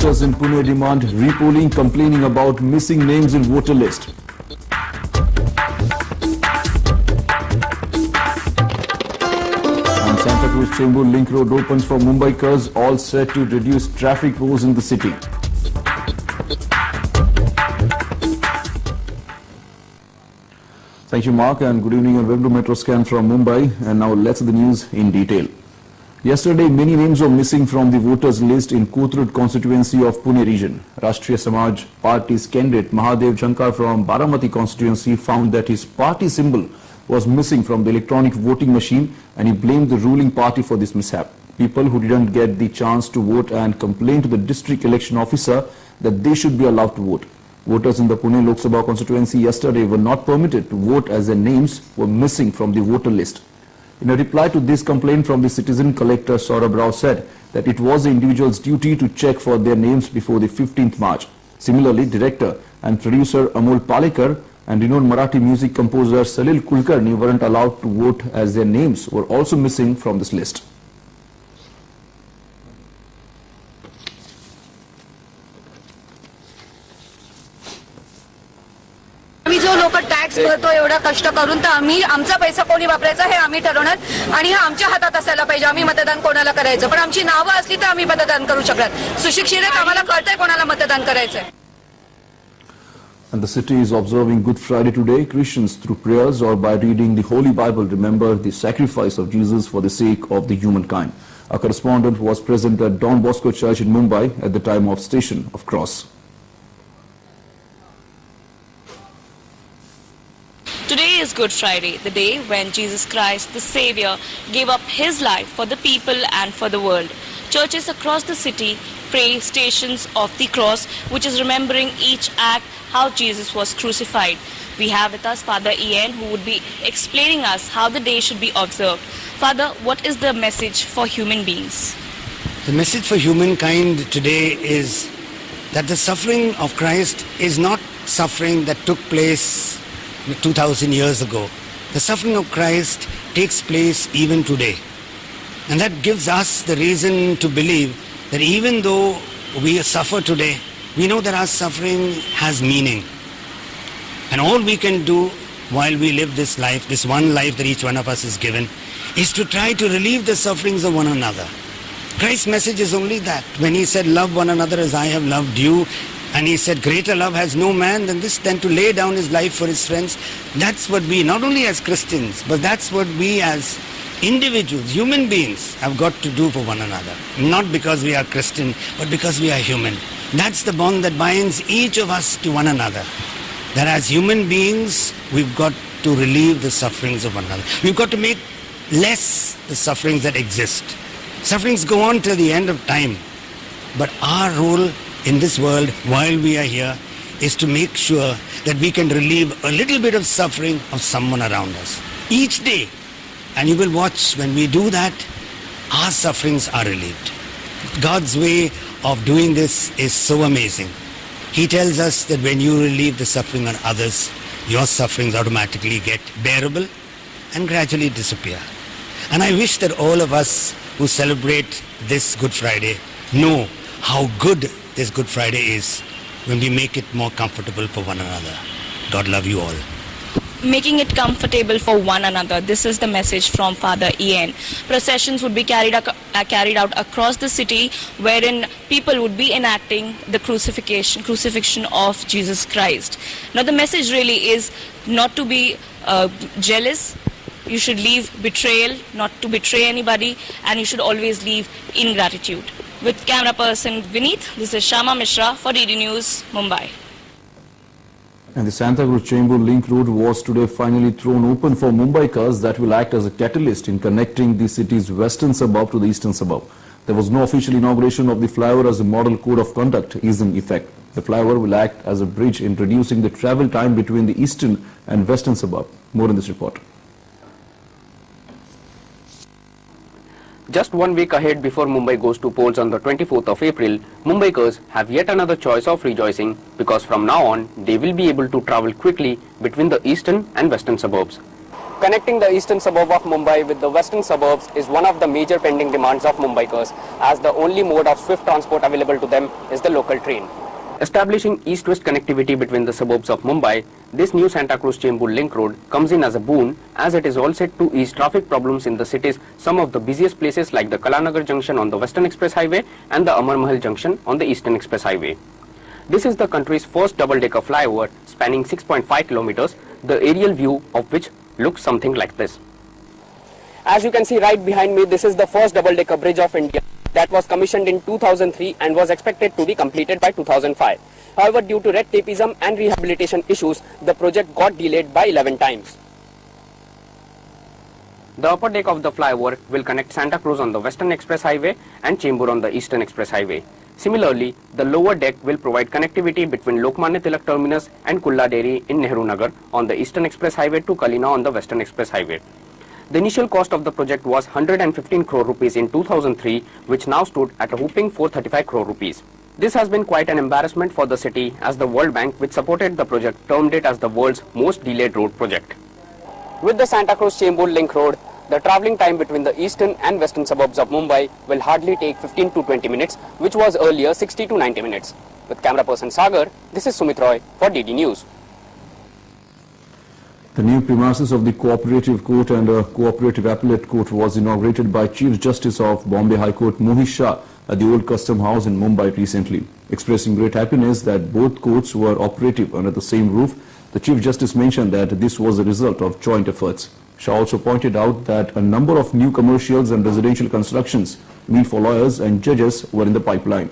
Voters in Pune demand repolling, complaining about missing names in voter list. And Santa Cruz Chembur Link Road opens for Mumbaikars, all set to reduce traffic woes in the city. Thank you, Mark, and good evening and welcome to Metro Scan from Mumbai. And now let's see the news in detail. Yesterday, many names were missing from the voters list in Kothurud constituency of Pune region. Rashtriya Samaj Party's candidate Mahadev Shankar from Baramati constituency found that his party symbol was missing from the electronic voting machine, and he blamed the ruling party for this mishap. People who didn't get the chance to vote and complained to the district election officer that they should be allowed to vote. Voters in the Pune Lok Sabha constituency yesterday were not permitted to vote as their names were missing from the voter list. In a reply to this complaint from the citizen, collector Saurabh Rao said that it was the individual's duty to check for their names before the 15th March. Similarly, director and producer Amol Palekar and renowned Marathi music composer Salil Kulkarni weren't allowed to vote as their names were also missing from this list. आम्ही जो लोक tax भरतो एवढा कष्ट करून तर आम्ही आमचा पैसा कोणी वापरायचा हे आम्ही ठरवणार आणि हे आमच्या हातात असायला पाहिजे. आम्ही मतदान कोणाला करायचं, पण आमची नावं असली तर आम्ही मतदान करू शकणार. सुशिक्षित आहेत, आम्हाला कळतंय कोणाला मतदान करायचंय. And the city is observing Good Friday today. Christians, through prayers or by reading the Holy Bible, remember the sacrifice of Jesus for the sake of the humankind. Our correspondent was present at Don Bosco Church in Mumbai at the time of Station of Cross. Today is Good Friday, the day when Jesus Christ, the Savior, gave up his life for the people and for the world. Churches across the city pray Stations of the Cross, which is remembering each act how Jesus was crucified. We have with us Father Ian, who would be explaining us how the day should be observed. Father, what is the message for human beings? The message for humankind today is that the suffering of Christ is not suffering that took place 2000 years ago. The suffering of Christ takes place even today. And that gives us the reason to believe that even though we suffer today, we know that our suffering has meaning. And all we can do while we live this life, this one life that each one of us is given, is to try to relieve the sufferings of one another. Christ's message is only that. When he said, love one another as I have loved you, and he said, greater love has no man than this, than to lay down his life for his friends. That's what we, not only as Christians, but that's what we as individuals, human beings, have got to do for one another. Not because we are Christian, but because we are human. That's the bond that binds each of us to one another. That as human beings, we've got to relieve the sufferings of one another. We've got to make less the sufferings that exist. Sufferings go on till the end of time. But our role in this world, while we are here, is to make sure that we can relieve a little bit of suffering of someone around us. Each day. And you will watch, when we do that, our sufferings are relieved. God's way of doing this is so amazing. He tells us that when you relieve the suffering on others, your sufferings automatically get bearable and gradually disappear. And I wish that all of us who celebrate this Good Friday know how good this Good Friday is when we make it more comfortable for one another. God love you all. Making it comfortable for one another. This is the message from Father Ian. Processions would be carried out across the city, wherein people would be enacting the crucifixion of Jesus Christ. Now the message really is not to be jealous. You should leave betrayal, not to betray anybody, and you should always leave ingratitude. With camera person Vineet, this is Shama Mishra for DD News, Mumbai. And the Santa Cruz Chembur Link Road was today finally thrown open for Mumbaikars that will act as a catalyst in connecting the city's western suburb to the eastern suburb. There was no official inauguration of the flyover as the model code of conduct is in effect. The flyover will act as a bridge in reducing the travel time between the eastern and western suburb. More in this report. Just 1 week ahead before Mumbai goes to polls on the 24th of April, Mumbaikars have yet another choice of rejoicing because from now on they will be able to travel quickly between the eastern and western suburbs. Connecting the eastern suburb of Mumbai with the western suburbs is one of the major pending demands of Mumbaikars, as the only mode of swift transport available to them is the local train. Establishing east-west connectivity between the suburbs of Mumbai, this new Santa Cruz-Chembur link road comes in as a boon, as it is all set to ease traffic problems in the city's some of the busiest places like the Kalanagar junction on the Western Express Highway and the Amar Mahal junction on the Eastern Express Highway. This is the country's first double-decker flyover spanning 6.5 kilometers, the aerial view of which looks something like this. As you can see right behind me, this is the first double-decker bridge of India that was commissioned in 2003 and was expected to be completed by 2005. However, due to red tapeism and rehabilitation issues, the project got delayed by 11 times. The upper deck of the flyover will connect Santa Cruz on the Western Express Highway and Chembur on the Eastern Express Highway. Similarly, the lower deck will provide connectivity between Lokmanya Tilak Terminus and Kulla Dairy in Nehru Nagar on the Eastern Express Highway to Kalina on the Western Express Highway. The initial cost of the project was 115 crore rupees in 2003, which now stood at a whopping 435 crore rupees. This has been quite an embarrassment for the city, as the World Bank, which supported the project, termed it as the world's most delayed road project. With the Santa Cruz-Chembur link road, the travelling time between the eastern and western suburbs of Mumbai will hardly take 15 to 20 minutes, which was earlier 60 to 90 minutes. With camera person Sagar, this is Sumit Roy for DD News. The new premises of the Cooperative Court and a Cooperative Appellate Court was inaugurated by Chief Justice of Bombay High Court Mohit Shah at the Old Custom House in Mumbai recently. Expressing great happiness that both courts were operative under the same roof, the Chief Justice mentioned that this was a result of joint efforts. Shah also pointed out that a number of new commercials and residential constructions meant for lawyers and judges were in the pipeline.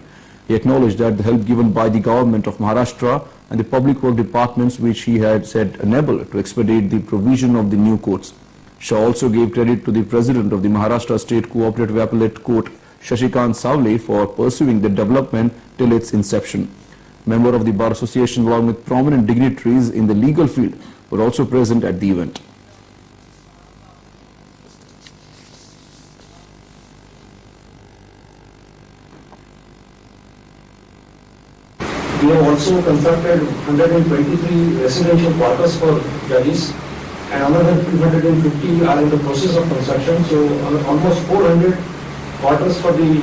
He acknowledged that the help given by the government of Maharashtra and the public work departments, which he had said enable to expedite the provision of the new courts. Shah also gave credit to the President of the Maharashtra State Cooperative Appellate Court, Shashikant Savle, for pursuing the development till its inception. Members of the Bar Association along with prominent dignitaries in the legal field were also present at the event. We have also constructed 123 residential quarters for judges and another 250 are in the process of construction. So almost 400 quarters for the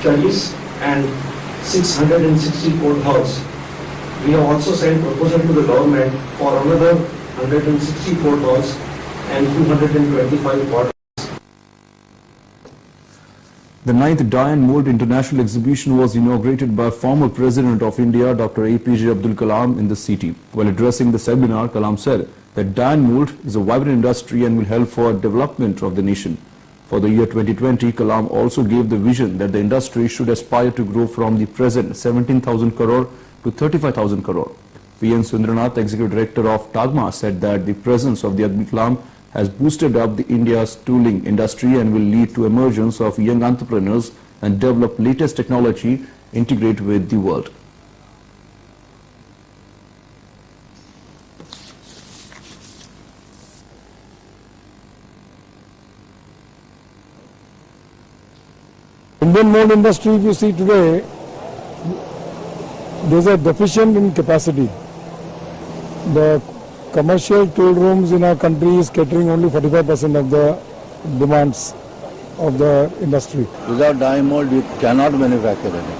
judges and 660 court halls. We have also sent proposal to the government for another 160 court halls and 225 quarters. The 9th Dye and Mold International Exhibition was inaugurated by former President of India, Dr. APJ Abdul Kalam, in the city. While addressing the seminar, Kalam said that dye and mold is a vibrant industry and will help for development of the nation. For the year 2020, Kalam also gave the vision that the industry should aspire to grow from the present 17,000 crore to 35,000 crore. P.N. Sundranath, Executive Director of TAGMA, said that the presence of the Abdul Kalam has boosted up the India's tooling industry and will lead to emergence of young entrepreneurs and develop latest technology integrate with the world. Indian mold industry, if you see today, there's a deficient in capacity. The commercial tool rooms in our country is catering only 45% of the demands of the industry. Without dye mold, you cannot manufacture anything.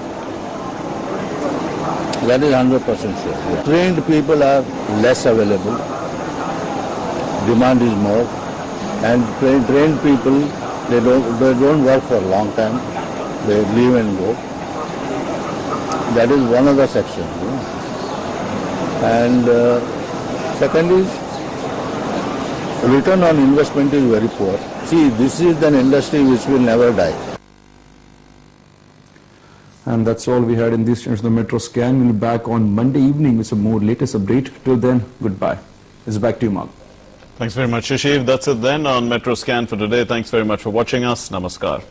That is 100% sure. Trained people are less available. Demand is more, and trained people they don't work for a long time. They leave and go. That is one of the sections. And second is, return on investment is very poor. See, this is an industry which will never die. And that's all we had in this edition of the Metro Scan. We'll be back on Monday evening with some more latest update. Till then, goodbye. It's back to you, Mark. Thanks very much, Shashiv. That's it then on Metro Scan for today. Thanks very much for watching us. Namaskar.